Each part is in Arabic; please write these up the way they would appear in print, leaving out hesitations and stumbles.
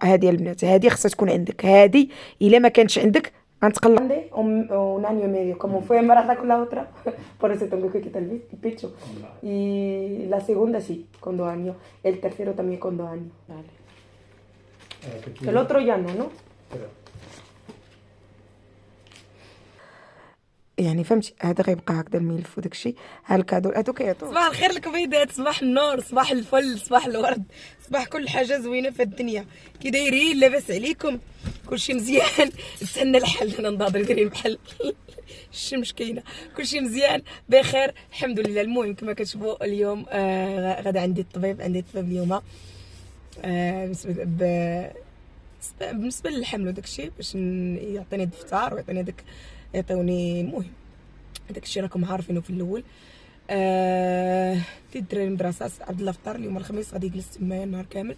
هادي البنات، هادي خصها تكون عندك. هادي الا ما كانتش عندك غنتقلب عندي un año y medio como fue embarazada con la otra por eso tengo que quitar el pecho y la segunda sí con 2 años, el tercero también con 2 años. Vale. El otro ya no. يعني فهمتي، هذا غيبقى هكذا الملف وداك الشيء. ها الكادو هادو كيعطيو. صباح الخير الكبيدات، صباح النور، صباح الفل، صباح الورد، صباح كل حاجه زوينه في الدنيا. كي دايرين؟ لاباس عليكم؟ كلشي مزيان؟ نتسنى الحل، انا نضاضر ندير بحال الشمس كاينه. كلشي مزيان بخير الحمد لله. المهم كما كتشوفوا اليوم غدا عندي الطبيب اليوم بالنسبه للحمل وداك الشيء، باش يعطيني الدفتر ويعطيني داك يعطوني. المهم داك الشيء راكم عارفينه في الاول. ديت الدراري المدرسه عبد الله فطر اليوم الخميس، غادي يجلس تما النهار كامل.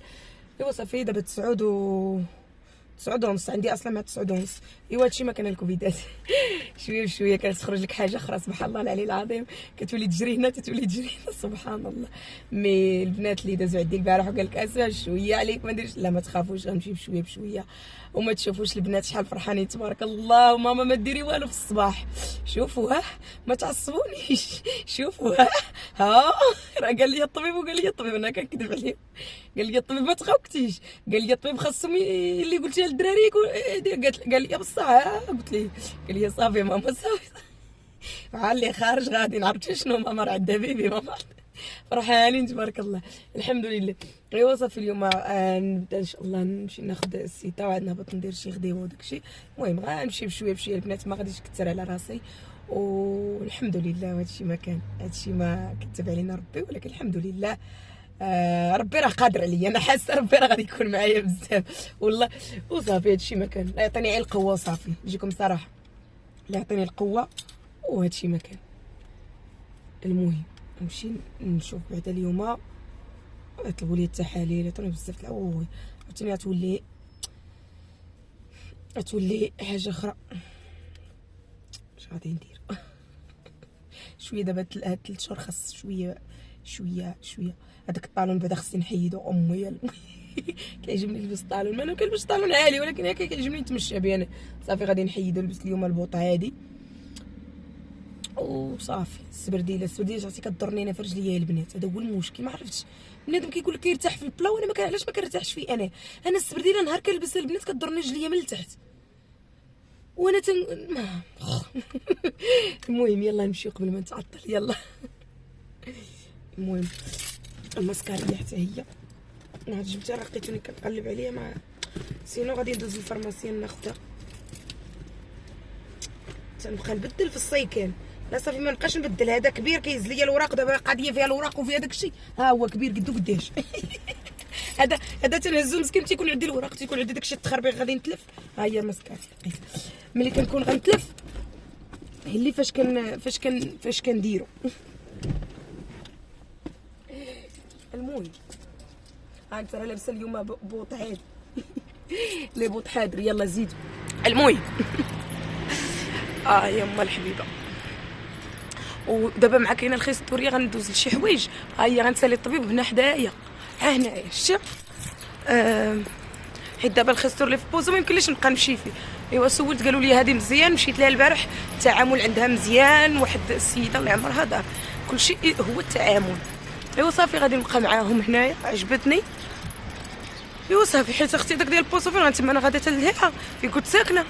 ايوا صافي دابا 9:09 عندي اصلا مع 9:30. ايوا هادشي ما كان الكوفيدات شويه بشويه كتخرج لك حاجه اخرى، سبحان الله العلي العظيم، كتولي تجري هنا تتولي تجري هنا، سبحان الله. مي البنات اللي دازوا عندي البارح وقال لك اسا شويه عليك ما نديرش، لا ما تخافوش غنمشي بشويه بشويه. وما تشوفوش البنات شحال فرحانين تبارك الله. وماما ما ديري والو في الصباح، شوفوا ما تعصبونيش، شوفوا ها راه قال لي الطبيب انا كنكذب عليه. قال لي الطبيب ما تخوكتيش، قال لي الطبيب خاصهم اللي قلتيها للدراري قال لي بصح. قلت ليه؟ قال لي صافي ماما صافي. مع اللي خارج غادي نعرف شنو ماما راه عندها بيبي، ماما فرحانين تبارك الله الحمد لله. ايوا صافي اليوم نبدا ان شاء الله نمشي ناخذ السيتا وعاد نهبط ندير شي غديوه وداك الشيء. المهم غنمشي بشويه بشويه البنات، ما غاديش نكثر على راسي. والحمد لله هادشي ما كان، هادشي ما كتب علينا ربي، ولكن الحمد لله. ربي راه قادر عليا، انا حاسه ربي راه غادي يكون معايا بزاف والله. وصافي هادشي ما كان، لا يعطيني غير القوه صافي، نجيكم صراحه، لا يعطيني القوه وهادشي ما كان. المهم نمشي نشوف بعدا اليوم، طلبوا لي التحاليل، عطوني بزاف د عاوتاني غتولي حاجه اخرى. اش غادي ندير؟ شويه دابا هاد 3 شهور خاص شويه هذاك الطالون بعدا خصني نحيدو. امي كيعجبني نلبس الطالون، ما انا كنلبس طالون عالي، ولكن هكا كيعجبني نتمشى به انا. صافي غادي نحيدو، نلبس اليوم البوط عادي وصافي. السبرديله عرفتي كضرني انا في رجليا البنات، هذا هو المشكل. ما عرفتش بنادم كيقول لك كيرتاح في البلا، وانا علاش ما كنرتاحش فيه انا السبرديله نهار كنلبسها البنات كضرني رجليا من التحت وانا المهم يلا نمشيو قبل ما نتعطل، يلا. المهم الماسكاريه حتى هي نهار جبتها لقيتوني كنقلب عليها، مع سينو غادي ندوز للفارماسيان ناخذها. تنبقى نبدل في السيكان، لا صافي ما نبقاش نبدل. هذا كبير كيهز ليا الوراق، دابا قضيه فيها الوراق وفيها داكشي. ها هو كبير قدو قداش هذا تنهزو مسكين، تيكون عندي الوراق، تيكون عندي داكشي التخربيق غادي نتلف. ها هي ماسكاري لقيت. ملي كنكون غنتلف هي اللي فاش كنديرو. المهم ها انت راه لابسه اليوم بوط حاد لي بوط حاضر، يلا زيدوا. المهم يما الحبيبه. ودابا مع كاينه الخيستوريه غندوز لشي حوايج. ها هي غنسالي الطبيب هنا حدايا، هنايا شتي. حيت دابا الخيستور اللي في بوزو ما يمكنليش نبقى نمشي فيه. ايوا سولت قالوا لي هذه مزيان، مشيت لها البارح، التعامل عندها مزيان، واحد السيده الله يعمرها دار كلشي هو التعامل. ايوا صافي غادي نبقى معاهم هنايا، عجبتني. ايوا صافي حيت اختي داك ديال البوزو فين تما انا غادا تلها فين كنت ساكنه،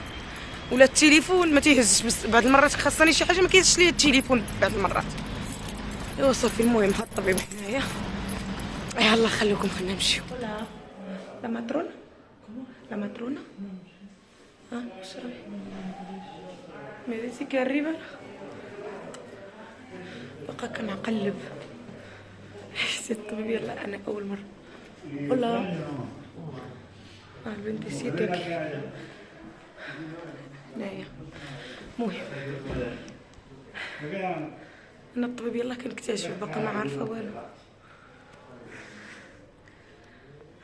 ولا التليفون ما تيهزش، بس بعض المرات خاصني شي حاجه ما كيهزش ليا التليفون بعض المرات. ايوا صافي المهم ها الطبيب هنايا، يلا خليكم خلينا نمشيو. لا ماترونا لا ماترونا شربي ميريتي كاريبا. بقى كنقلب حسيت الطبيب يلا انا اول مره ولا البنت سيتك هنايا. المهم انا الطبيب يلا كنكتشف، باقا ما عارفه والو،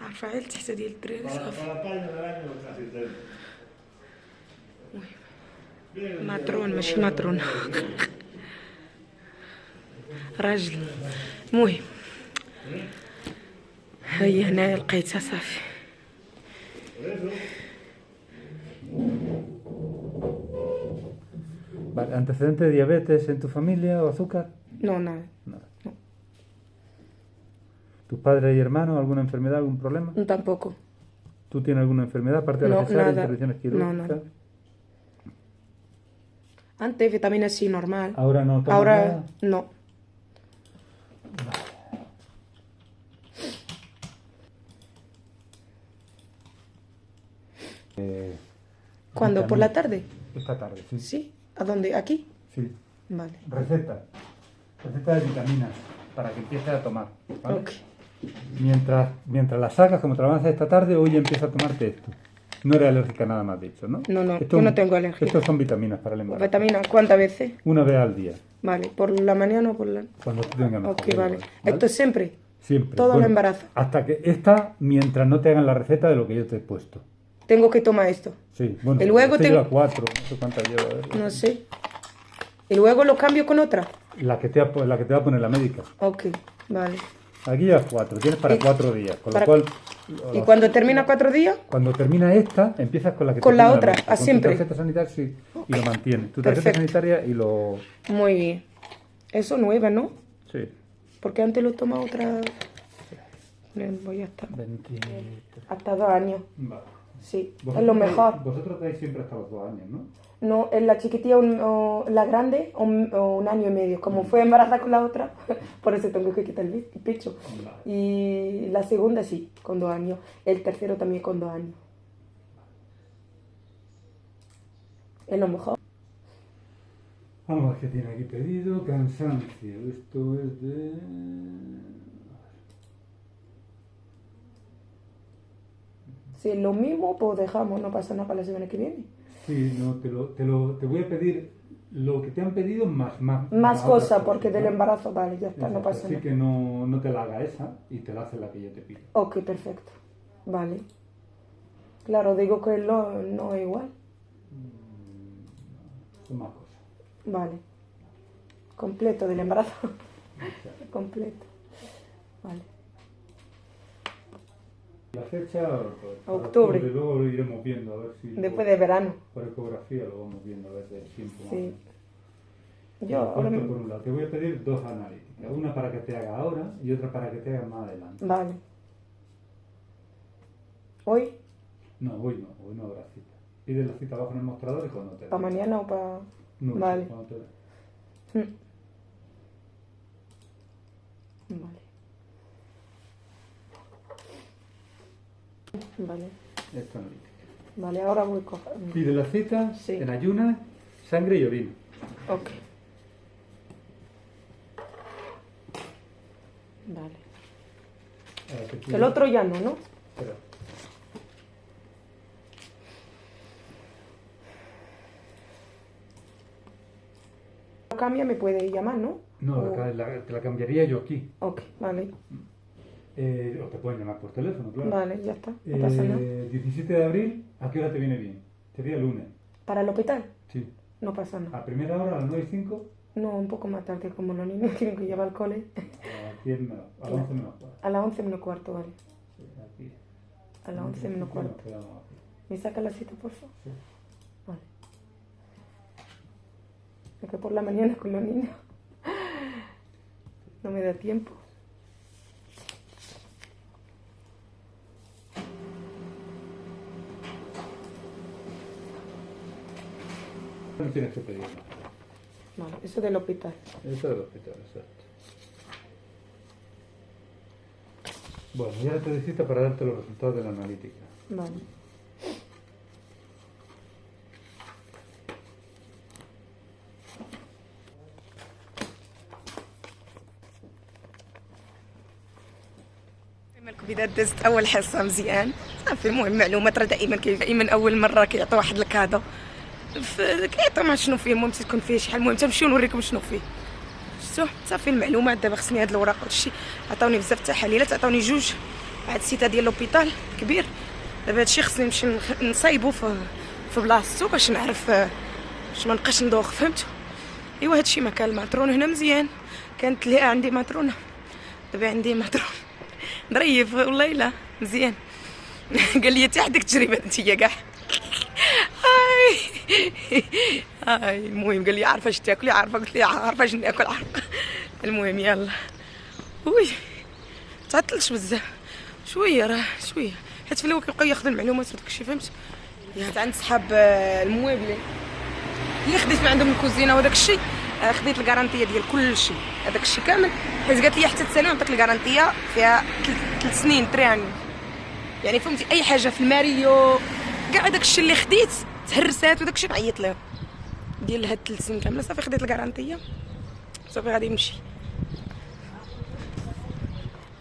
عارفه غير التحته ديال الدراري صافي. المهم ماترون ماشي ماترون راجل. المهم هي هنايا لقيتها صافي. Vale, ¿antecedente de diabetes en tu familia o azúcar? No, nada. Nada. No. ¿Tus padres y hermanos alguna enfermedad, algún problema? Tampoco. ¿Tú tienes alguna enfermedad aparte de la No, cesárea, nada. intervenciones quirúrgicas? No, nada. Antes vitamina C normal. ¿Ahora no tomas Ahora nada? no. ¿Cuándo? ¿Por la tarde? Esta tarde, sí. ¿Sí? ¿A dónde? ¿Aquí? Sí. Vale. Receta. Receta de vitaminas para que empieces a tomar. ¿Vale? Ok. Mientras la sacas, como te la vas a hacer esta tarde, hoy empieza a tomarte esto. No eres alérgica a nada más dicho, ¿no? No, Esto yo no tengo alergia. Estos son vitaminas para el embarazo. ¿Vitamina cuántas veces? Una vez al día, Vale. ¿Por la mañana o por la...? cuando tú tengas mejor. Ok, da vale. igual, ¿Esto es siempre? Siempre. todo el embarazo. Hasta que mientras no te hagan la receta de lo que yo te he puesto. Tengo que tomar esto. Sí, bueno, Y luego esto tengo- lleva 4, no sé cuántas lleva. a ver. No sé. ¿Y luego lo cambio con otra? La que te va a poner la médica. Ok, vale. Aquí llevas 4, tienes para Y- 4 días. Con para- lo cual, ¿Y cuando termina 4 días? cuando termina esta, empiezas con la que te Con la pone otra, médica. a Con siempre. Tu tarjeta sanitaria, sí, y lo mantienes. Tu tarjeta Perfecto. sanitaria y lo... Muy bien. Eso nueva, ¿no? Sí. Porque antes lo toma otra... Voy hasta... 20... Hasta 2 años. Vale. Sí, es lo mejor. Vosotros dais siempre hasta los 2 años, ¿no? No, en la chiquitilla, la grande, un año y medio. Como fue embarazada con la otra, por eso tengo que quitar el pecho. Vale. Y la segunda sí, con 2 años. El tercero también con 2 años. Es lo mejor. Vamos a ver qué tiene aquí pedido. Cansancio. Esto es de... Si es lo mismo, pues dejamos, no pasa nada para la semana que viene. Sí, no, te voy a pedir lo que te han pedido más Más otras cosas, porque del ¿vale? embarazo, vale, ya está, no Exacto, pasa así nada. que no te la haga esa y te la hace la que yo te pido. Ok, perfecto. Vale. Claro, digo que no es igual. Son más cosas. Vale. Completo del embarazo. Exacto. Completo. Vale. La fecha, pues, para Octubre. luego lo iremos viendo a ver si... Después de verano. Por ecografía lo vamos viendo a ver del tiempo. Sí. Yo Yo ahora por un lado, te voy a pedir 2 analíticas. Una para que te haga ahora y otra para que te haga más adelante. Vale. ¿Hoy? No habrá cita. Pide la cita abajo en el mostrador y cuando te ¿Para mañana o para...? No, Vale. cuando te Vale. Vale. Esta analítica. Vale, ahora voy a coger... Pide la cita Sí. en ayunas, sangre y orina. Ok. Vale. Ahora te pido- El otro ya no, ¿no? Espera. Lo cambia, me puede llamar, ¿no? No, O- te la cambiaría yo aquí. Ok, vale. O te pueden llamar por teléfono, claro. Vale, ya está. No pasa nada. 17 de abril, ¿a qué hora te viene bien? Sería lunes. ¿Para el hospital? Sí. No pasa nada. ¿A primera hora, a las 9:05? No, un poco más tarde, como los niños tienen que llevar al cole. A las 10 menos, a las 11 menos cuarto. A las 11 menos cuarto, vale. Sí, aquí. A las 11 menos cuarto. Nos quedamos aquí. ¿Me saca la cita, por favor? Sí. Vale. Es que por la mañana con los niños no me da tiempo. No tienes que pedir nada. Vale, eso del hospital. Eso del hospital, exacto. Bueno, ya te necesita para darte los resultados de la analítica. Vale. الكبيدات دازت اول حصه مزيان صافي. المهم معلومات راه دائما اول مره كيعطيو واحد الكادو كيعطيو ما شنو فيه. المهم تكون فيه شحال. المهم تمشيو نوريكم شنو فيه. شفتو صافي المعلومات. دابا خصني هاد الوراق وداكشي. عطاوني بزاف التحاليلات. عطاوني 2 واحد السيته ديال لوبيتال كبير. دابا هادشي خصني نمشي نصايبو في بلاصتو باش نعرف باش ما نبقاش ندوخ. فهمتوا؟ ايوا هادشي ما كان. الماترون هنا مزيان. كانت لي عندي ماترونه. دابا عندي ماترون ظريف والله. لا مزيان. قال لي حتى عندك تجربه انت كاع. هاي المهم قال لي عارفه اش تاكلي، عارفه، قلت لي عارفه اش ناكل، عارفه. المهم يلا وي تعطلش بزاف شويه، راه شويه، حيت في الاول كيبقاو ياخذوا المعلومات وداك الشيء، فهمت. يعني عند صحاب الموابلين اللي خديت من عندهم الكوزينه وداك الشيء، خديت الكارانتيه ديال كل شيء، هذاك الشيء كامل، حيت قالت لي حتى السنه نعطيك الكارانتيه فيها 3 سنين تريان. يعني فهمتي اي حاجه في الماريو كاع داك الشيء اللي خديت تهرسات وداك الشيء نعيط ليه ديال هاد 3 سنين كامله. صافي خديت الكارانتيه صافي غادي نمشي.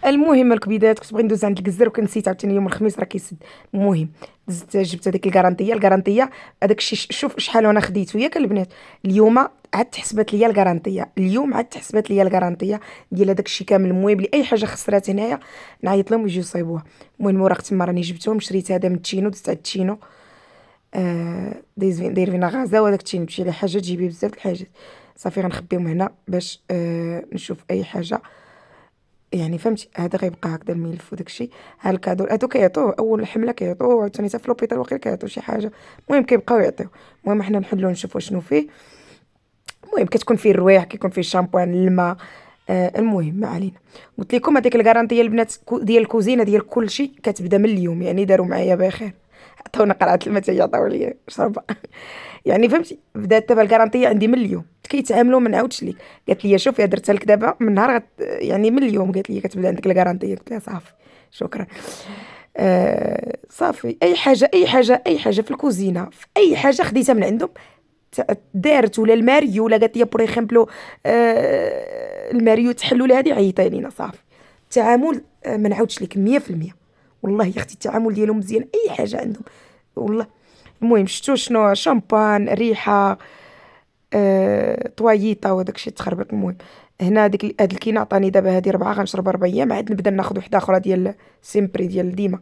المهم الكبيدات كنت باغي ندوز عند الجزر وكنسيت عاوتاني يوم الخميس راه كيسد. المهم دزت جبت هذيك الكارانتيه هذاك الشيء. شوف شحال وانا خديته ياك البنات. اليوم عاد تحسبات ليا الكارانتيه، اليوم عاد تحسبات ليا الكارانتيه ديال هذاك الشيء كامل الموابل، اي حاجه خسرات هنايا نعيط لهم ويجيو يصايبوها. المهم وراك تما راني جبتهم، شريت هذا من تشينو، دزت عند تشينو داير فينا غازه، وهذاك تشينو تمشي ليه حاجه تجيبي بزاف د الحاجات. صافي غنخبيهم هنا باش نشوف اي حاجه، يعني فهمتي. هذا غيبقى هكذا الملف وداك الشيء. ها الكادو هادو كيعطوه اول حمله، كيعطوه عاوتاني حتى في لوبيطال واقيلا كيعطيو شي حاجه. المهم كيبقاو يعطيو. المهم حنا نحلو نشوفوا شنو فيه. المهم كتكون فيه الروايح، كيكون فيه الشامبوان، الماء. المهم ما علينا. قلت لكم هذيك الكارانتيه البنات ديال الكوزينه ديال كل شيء كتبدا من اليوم، يعني داروا معايا بخير، عطاونا قرعه الماء يعطيو لي شربه. يعني فهمتي بدات دابا الكارانتيه عندي من اليوم، كيتعاملوا ما نعاودش ليك. قالت لي شوفي درتها لك دابا من نهار يعني من اليوم قالت لي كتبدا عندك الكارانتيه. قلت لها صافي شكرا. صافي اي حاجه في الكوزينه، في اي حاجه خديتها من عندهم دارت، ولا الماريو، ولا قالت لي بور اكزومبل الماريو تحلوا لي هذه عيطي لينا. صافي التعامل ما نعاودش لك 100%. والله يا اختي التعامل ديالهم مزيان، اي حاجه عندهم والله. المهم شفتوا شنو شامبان، ريحه، طواييطه وداك الشيء تخربط. المهم هنا هاد الكينه عطاني دابا هذه 4 غنشرب 4 ايام، عاد نبدا ناخذ وحده اخرى ديال سيمبري ديال ديما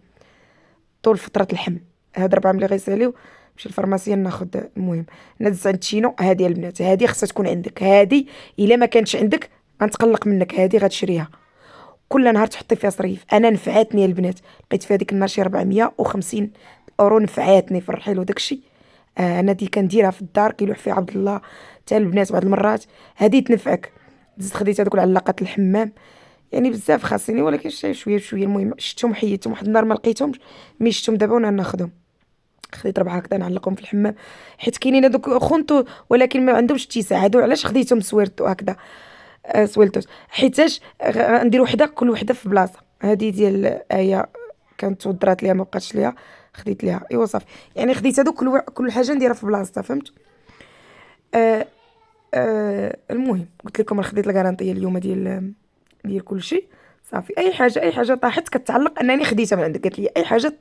طول فتره الحمل. هاد 4 ملي غيساليو نمشي للفارماسيان ناخذ. المهم انا دزت عند تشينو. هذه البنات هذه خصها تكون عندك، هذه الا ما كانتش عندك غنتقلق منك. هذه غتشريها كل نهار تحطي فيها صريف. انا نفعاتني البنات، لقيت في هذيك النهار شي 450 اورو، نفعاتني في الرحيل وداك الشيء. انا دي كنديرها في الدار كيلوح فيها عبد الله حتى البنات بعض المرات. هذه تنفعك. دزت خديت هذوك العلاقات الحمام، يعني بزاف خاصني، ولكن شويه بشويه. المهم شفتهم حيدتهم واحد النهار ما لقيتهمش، مي شفتهم دابا وانا ناخذهم. خديت 4 هكذا نعلقهم في الحمام، حيت كاينين هذوك خونتو ولكن ما عندهمش اتساع. هادو علاش خديتهم سويرتو هكذا سويلتوس، حيتاش غندير وحده كل وحده في بلاصه. هذه ديال ايه كانت توضرات ليها ما بقاتش ليها، خديت ليها. ايوا صافي يعني خديت هادو كل حاجه نديرها في بلاصتها، فهمت. المهم قلت لكم انا خديت الكارانتيه اليوم ديال كل شيء. صافي اي حاجه طاحت كتعلق انني خديتها من عندك. قالت لي اي حاجه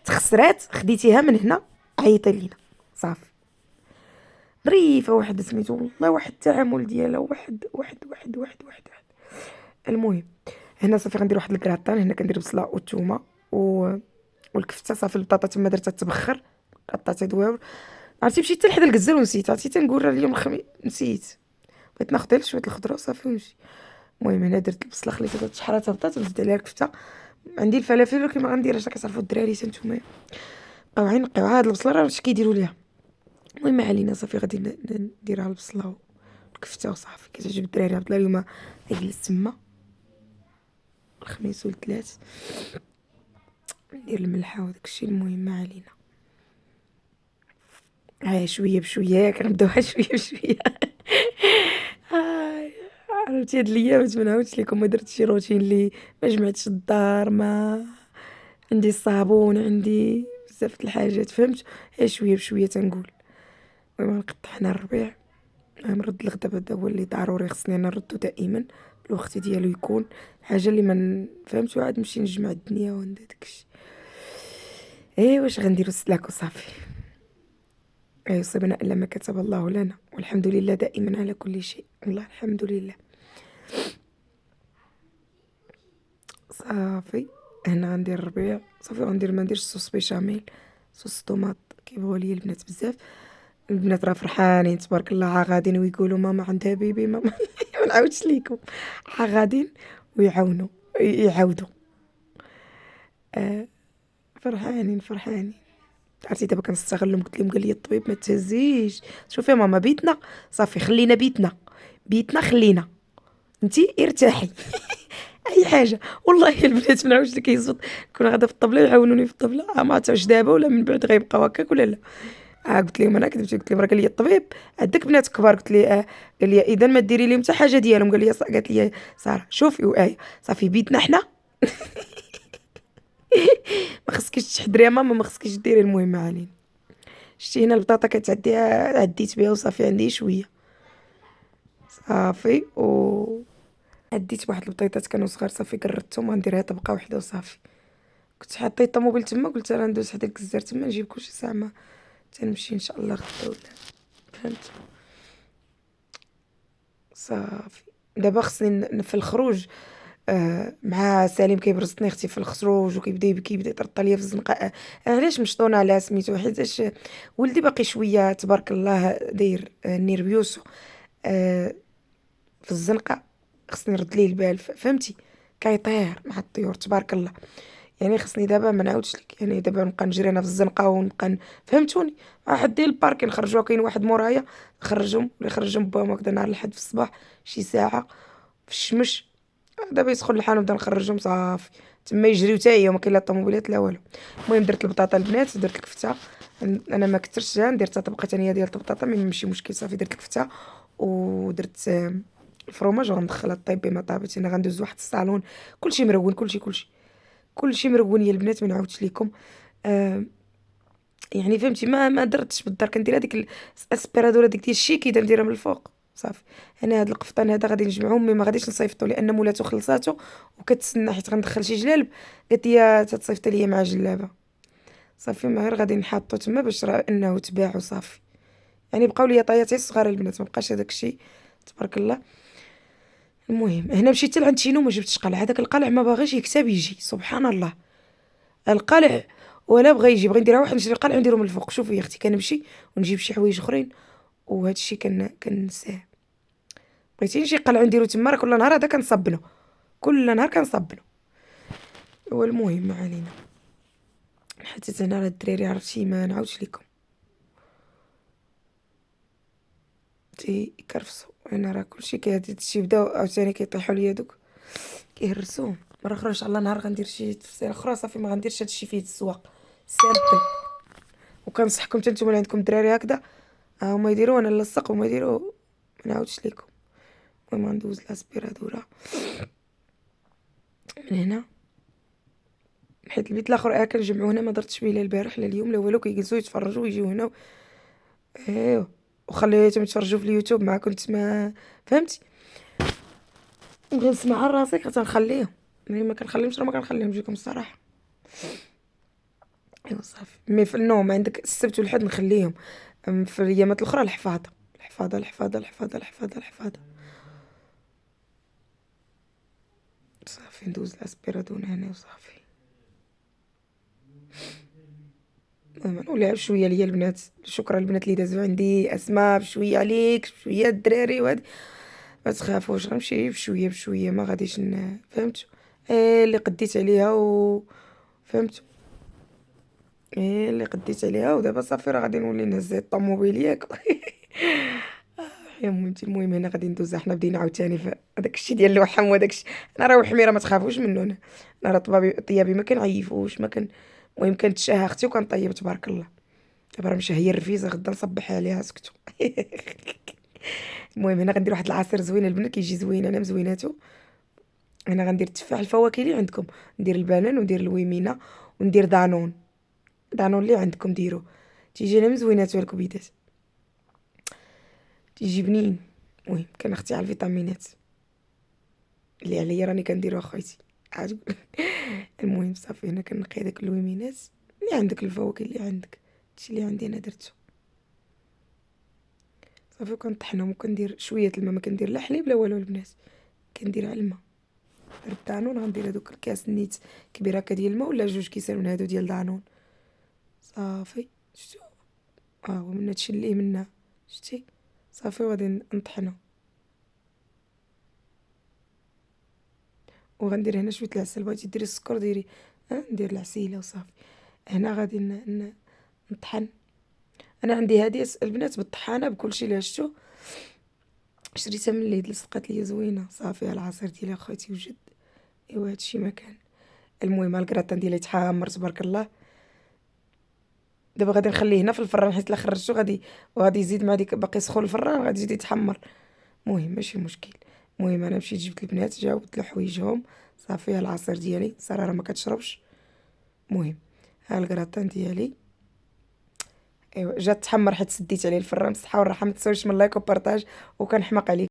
تخسرات خديتيها من هنا عيطي لينا. صافي ظريفه واحد سميتو والله، واحد التعامل ديالها واحد. المهم هنا صافي غندير واحد الكراتان. هنا كندير بصله والثومه والكفته. صافي البطاطا تما درتها تبخر، قطعتها دواور. عرفتي مشيت حتى لحد الجزر ونسيت، عرفتي تنقول اليوم الخميس نسيت، بغيت ناخذ شويه الخضره وصافي ونمشي. المهم هنا درت البصله خليتها تشحرات هبطات وزدت عليها الكفته. عندي الفلافل ولكن ما غنديرهاش، كتعرفوا الدراري نتوما بقاو نقيو هاد البصله راه اش كيديروا ليها. المهم ما علينا. صافي غادي نديرها البصله والكفته وصافي. كتعجب الدراري. عبد الله اليوم غيجلس تما الخميس والثلاث ندير الملحه وداك الشيء. المهم ما علينا. شويه بشويه كنبداوها شويه بشويه. عرفتي هاد الايام ما نعاودش لكم، ما درت شي روتين اللي ما جمعتش الدار، ما عندي الصابون، عندي بزاف د الحاجات، فهمت. شويه بشويه تنقول. المهم نقطع حنا الربيع، نرد الغدا. هذا هو اللي ضروري خصني انا نردو دائما بالوقت ديالو يكون. حاجه اللي ما فهمت وعاد نمشي نجمع الدنيا وندير داكشي. واش غنديرو السلاك وصافي. يصيبنا الا ما كتب الله لنا، والحمد لله دائما على كل شيء. والله الحمد لله. صافي هنا غندير الربيع. صافي غندير ما نديرش صوص بيشاميل، صوص طوماط كيبغوا لي البنات بزاف. البنات راه فرحانين تبارك الله، غاديين ويقولوا ماما عندها بيبي ماما. ما نعاودش ليكم، غاديين ويعاودوا. فرحانين. عرفتي دابا كنستغلهم، قلت لهم قال لي الطبيب ما تهزيش، شوفي ماما بيتنا صافي، خلينا بيتنا خلينا انتي ارتاحي. اي حاجه والله البنات ما نعاودش لك يزود، كنا غادا في الطبله يعاونوني في الطبله، ما عرفتش واش دابا ولا من بعد غيبقاو هكاك ولا لا. قلت لهم انا كذبت، قلت لهم راه قال لي الطبيب عندك بنات كبار، قلت لي قال لي اذا ما ديري لهم حتى حاجه ديالهم، قالت لي ساره شوفي وآية صافي بيتنا حنا. ما خصكيش تحضري يا ماما، ما خصكيش ديري، المهم علينا. شتي هنا البطاطا كتعديها، عديت بها وصافي، عندي شويه صافي، و عديت واحد البطيطات كانوا صغار صافي، قردتهم غنديرها طبقه واحده وصافي. كنت حاطه الطوموبيل تما، قلت راه ندوز حدا الكزار تما نجيب كلشي ساعه تنمشي ان شاء الله غدا ولا فهمت. صافي دابا خصني في الخروج، مع سليم كيبرزطني اختي في الخروج وكيبدا يبكي، يبدا يطرط عليا في الزنقه. علاش مشطونه على سميتو؟ حيتاش ولدي باقي شويه تبارك الله داير نيرفيوسو في الزنقه، خصني نرد ليه البال، فهمتي؟ كيطير مع الطيور تبارك الله. يعني خصني دابا ما نعاودش لك، يعني دابا نبقى نجري انا في الزنقه ونبقى فهمتوني. واحد ديال البارك نخرجوا، كاين واحد مورايا نخرجهم، ولا يخرجهم باهم هكذا نهار الحد في الصباح شي ساعه في الشمس، دابا يسخن الحال نبدا نخرجهم صافي تما يجريو حتى هي، وما كاين لا طوموبيلات لا والو. المهم درت البطاطا البنات، درت الكفته، انا ما كثرتش، ندير حتى طبقه ثانيه ديال البطاطا مي ماشي مشكل صافي. درت الكفته ودرت الفرماج وغندخلها طيب بما طابت. انا غندوز واحد الصالون كلشي مرون، كلشي مرون يا البنات، ما نعاودش لكم. يعني فهمتي ما درتش بالدار، كندير هذيك الاسبيرادور هذيك ديال الشيكي نديرها من الفوق صافي. انا هاد القفطان هذا غادي نجمعهم، مي ما غاديش نصيفطو لان مولاتو خلصاتو وكتسنى حيت غندخل شي جلالب، قالت لي تتصيفط ليا مع جلابه صافي. ما غير غادي نحطو تما باش راه انه تباع وصافي. يعني بقاو ليا طاياتي صغار البنات، ما بقاش هذاك الشيء تبارك الله. المهم هنا مشيت لعند شينو ما جبتش قلع، هذاك القلع ما باغيش يكتب يجي، سبحان الله القلع ولا بغى يجي، بغي نديرها واحد نشري قلع ونديرو من الفوق. شوفي يا اختي كنمشي ونجيب شي حوايج اخرين وهذا الشيء كنساه. بغيتي نجي قلع نديرو تما، راه كل نهار هذا كنصبنو، كل نهار كنصبنو. هو المهم ما علينا. حتى هنا راه الدراري عرفتي ما نعاودش لكم كرفسو، انا راه كلشي كيهادشي بداو عاوتاني كيطيحوا ليا دوك كيهرسوهم. مره اخرى ان شاء الله نهار غندير شي تفسير اخرى صافي، ما غنديرش هادشي فيه السواق سيرتي. وكنصحكم حتى نتوما اللي عندكم دراري هكذا، هما يديروا انا نلصق وما يديروا ما نعاودش لكم. المهم غندوز الاسبيرادوره من هنا، حيت البيت الاخر كنجمعو هنا، ما درتش بيه لا البارح لا اليوم لا والو، كيجلسوا يتفرجوا ويجيو هنا ايوا وخليتهم يتفرجوا في اليوتيوب مع كنت ما فهمتي. غنسمع على راسي حتى نخليهم، ملي ما كنخليهمش راه ما كنخليهمش لكم الصراحه. ايوا صافي. مي في النوم عندك السبت والحد نخليهم، في الايامات الاخرى الحفاظه الحفاظه الحفاظه الحفاظه الحفاظه الحفاظه صافي. ندوز الاسبيرادون هنا وصافي. المهم نولعب شويه ليا البنات، شكرا البنات اللي دازو عندي، اسماء بشويه عليك بشويه الدراري وهاد، ما تخافوش غنمشي بشويه بشويه، ما غاديش فهمتوا اللي قديت عليها فهمتوا اللي قديت عليها. ودابا صافي راه غادي نولي نهز الطوموبيل ياك. يا مهمتي. المهم هنا غادي ندوزها، حنا بدينا عاوتاني في هذاك الشيء ديال اللوحم وداك الشيء. انا راه وحميره ما تخافوش منه، انا راه طيابي ما كنعيفوش ما كان. المهم كنتشاها اختي وكنطيب تبارك الله. دابا راه مشى هي الرفيزه غدا نصبح عليها سكتو. المهم هنا غندير واحد العصير زوين البنات، كيجي زوين انا مزويناتو. انا غندير التفاح الفواكه اللي عندكم، ندير البنان وندير الويمينه وندير دانون اللي عندكم ديرو، تيجي انا مزويناتو الكبيدات تيجي بنين. المهم كان اختي على الفيتامينات اللي عليا راني كنديرو اخويتي عاد. المهم صافي هنا كنقي داك الويمينات اللي عندك، الفواكه اللي عندك، هادشي اللي عندي انا درتو صافي. وكنطحنهم وكندير شويه الماء، ما كندير لا حليب لا والو البنات، كندير على الماء. درت دانون غندير هذوك الكاس نيت كبيره هكا ديال الماء ولا 2 كيسان من هادو ديال دانون صافي. شتو هو منا تشليه منا شتي صافي. وغادي نطحنو وغندير هنا شويه العسل، بغيتي ديري السكر ديري، ندير العسيله وصافي. هنا غادي نطحن. انا عندي هذه البنات بالطحانه بكل شيء اللي شفتو، شريتها من الليد، لصقات ليا زوينه صافي. العصير ديالي اخواتي وجد. ايوا هادشي ما كان. المهم الكراتان ديالي تحمر تبارك الله. دابا غادي نخليه هنا في الفران حيت الا خرجته غادي يزيد مع ديك باقي سخون الفران غادي يزيد يتحمر. المهم ماشي مشكل. المهم انا مشيت جبت البنات جاو بدلو حوايجهم صافي. العصير ديالي ساره راه ما كتشربش. المهم ها الكراتان ديالي ايوا جات تحمر حيت سديت عليه الفران. بصحه والراحه ما تنساوش من لايك وبارطاج وكنحماق عليك.